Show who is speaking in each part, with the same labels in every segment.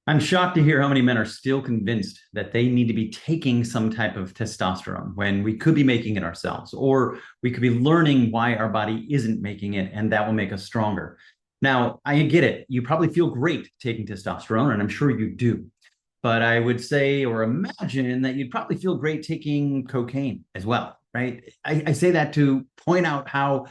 Speaker 1: I'm shocked to hear how many men are still convinced that they need to be taking some type of testosterone when we could be making it ourselves, or we could be learning why our body isn't making it, and that will make us stronger. Now, I get it. You probably feel great taking testosterone, and I'm sure you do. But I would say or imagine that you'd probably feel great taking cocaine as well, right? I say that to point out how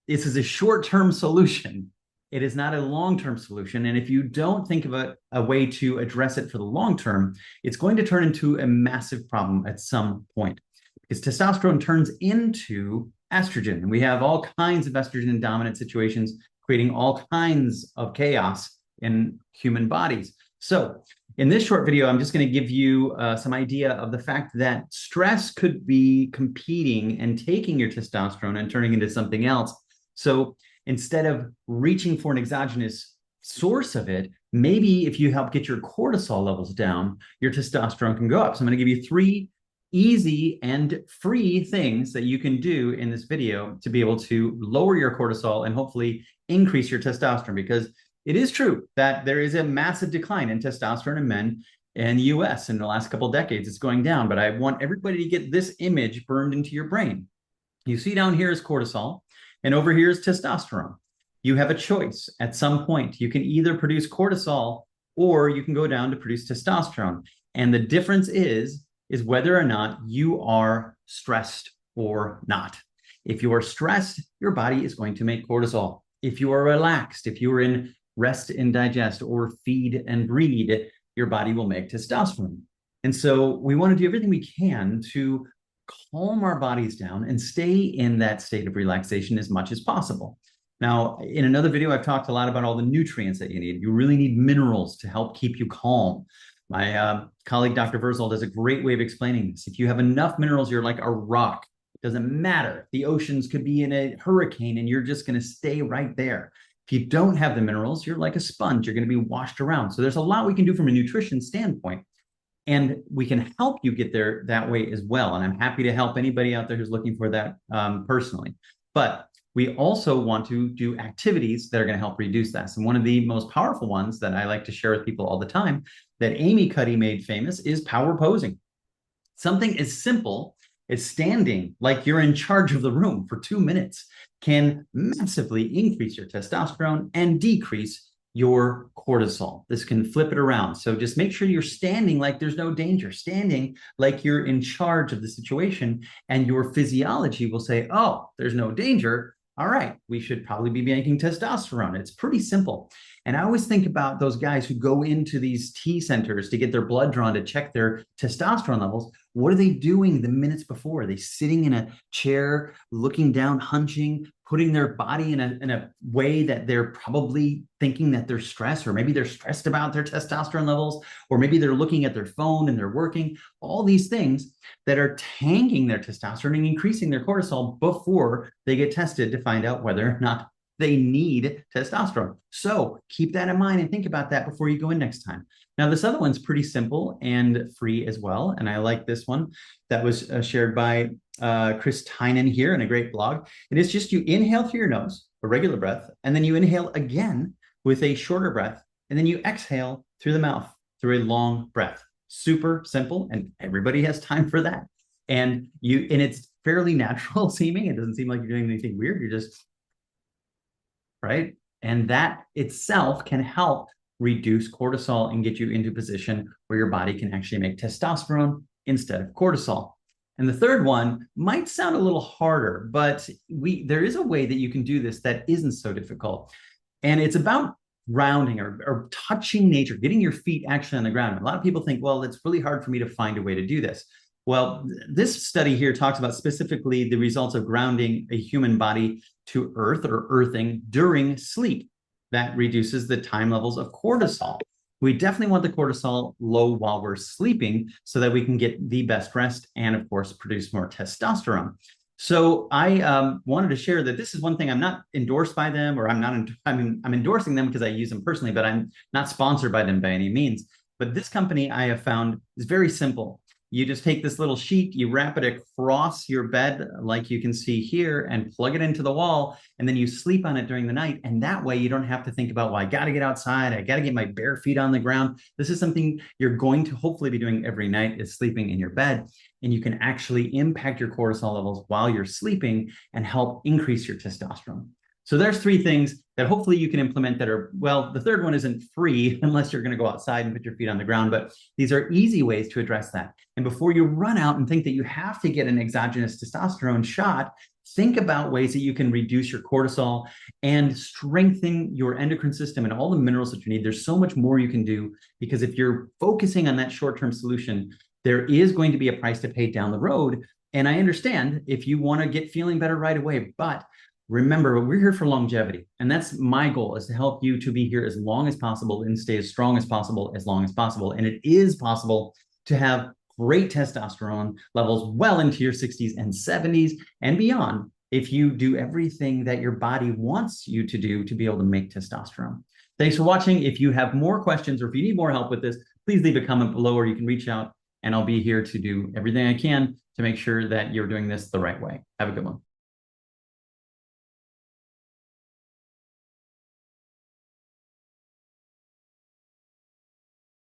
Speaker 1: this is a short-term solution. It is not a long-term solution. And if you don't think of a way to address it for the long term, it's going to turn into a massive problem at some point because testosterone turns into estrogen. And we have all kinds of estrogen dominant situations, creating all kinds of chaos in human bodies. So in this short video, I'm just going to give you some idea of the fact that stress could be competing and taking your testosterone and turning into something else. So instead of reaching for an exogenous source of it, maybe if you help get your cortisol levels down, your testosterone can go up. So I'm going to give you 3 easy and free things that you can do in this video to be able to lower your cortisol and hopefully increase your testosterone, because it is true that there is a massive decline in testosterone in men in the US in the last couple of decades. It's going down, but I want everybody to get this image burned into your brain. You see down here is cortisol, and over here is testosterone. You have a choice at some point. You can either produce cortisol or you can go down to produce testosterone. And the difference is whether or not you are stressed or not. If you are stressed, your body is going to make cortisol. If you are relaxed, if you are in rest and digest or feed and breed, your body will make testosterone. And so we want to do everything we can to calm our bodies down and stay in that state of relaxation as much as possible. Now, in another video, I've talked a lot about all the nutrients that you need. You really need minerals to help keep you calm. My colleague, Dr. Verzal, does a great way of explaining this. If you have enough minerals, you're like a rock. It doesn't matter. The oceans could be in a hurricane and you're just going to stay right there. If you don't have the minerals, you're like a sponge. You're going to be washed around. So there's a lot we can do from a nutrition standpoint. And we can help you get there that way as well. And I'm happy to help anybody out there who's looking for that personally. But we also want to do activities that are going to help reduce that. And one of the most powerful ones that I like to share with people all the time that Amy Cuddy made famous is power posing. Something as simple as standing like you're in charge of the room for 2 minutes can massively increase your testosterone and decrease your cortisol. This can flip it around. So just make sure you're standing like there's no danger, standing like you're in charge of the situation, and your physiology will say, oh, there's no danger. All right, we should probably be making testosterone. It's pretty simple. And I always think about those guys who go into these T centers to get their blood drawn to check their testosterone levels. What are they doing the minutes before? Are they sitting in a chair, looking down, hunching, putting their body in a way that they're probably thinking that they're stressed, or maybe they're stressed about their testosterone levels, or maybe they're looking at their phone and they're working, all these things that are tanking their testosterone and increasing their cortisol before they get tested to find out whether or not they need testosterone. So keep that in mind and think about that before you go in next time. Now, this other one's pretty simple and free as well. And I like this one that was shared by Chris Tynan here in a great blog. It is just you inhale through your nose, a regular breath, and then you inhale again with a shorter breath, and then you exhale through the mouth through a long breath. Super simple, and everybody has time for that. And it's fairly natural seeming. It doesn't seem like you're doing anything weird. You're just right. And that itself can help reduce cortisol and get you into a position where your body can actually make testosterone instead of cortisol. And the third one might sound a little harder, but there is a way that you can do this that isn't so difficult. And it's about grounding or touching nature, getting your feet actually on the ground. A lot of people think, well, it's really hard for me to find a way to do this. Well, this study here talks about specifically the results of grounding a human body to earth or earthing during sleep. That reduces the time levels of cortisol. We definitely want the cortisol low while we're sleeping so that we can get the best rest and, of course, produce more testosterone. So I wanted to share that this is one thing. I'm not endorsed by them, or I'm endorsing them because I use them personally, but I'm not sponsored by them by any means. But this company I have found is very simple. You just take this little sheet, you wrap it across your bed, like you can see here, and plug it into the wall, and then you sleep on it during the night. And that way you don't have to think about, well, I got to get outside, I got to get my bare feet on the ground. This is something you're going to hopefully be doing every night, is sleeping in your bed. And you can actually impact your cortisol levels while you're sleeping and help increase your testosterone. So there's 3 things that hopefully you can implement that are, well, the third one isn't free unless you're going to go outside and put your feet on the ground, but these are easy ways to address that. And before you run out and think that you have to get an exogenous testosterone shot, think about ways that you can reduce your cortisol and strengthen your endocrine system and all the minerals that you need. There's so much more you can do, because if you're focusing on that short-term solution, there is going to be a price to pay down the road. And I understand if you want to get feeling better right away, but remember, we're here for longevity. And that's my goal, is to help you to be here as long as possible and stay as strong as possible, as long as possible. And it is possible to have great testosterone levels well into your 60s and 70s and beyond if you do everything that your body wants you to do to be able to make testosterone. Thanks for watching. If you have more questions or if you need more help with this, please leave a comment below, or you can reach out and I'll be here to do everything I can to make sure that you're doing this the right way. Have a good one.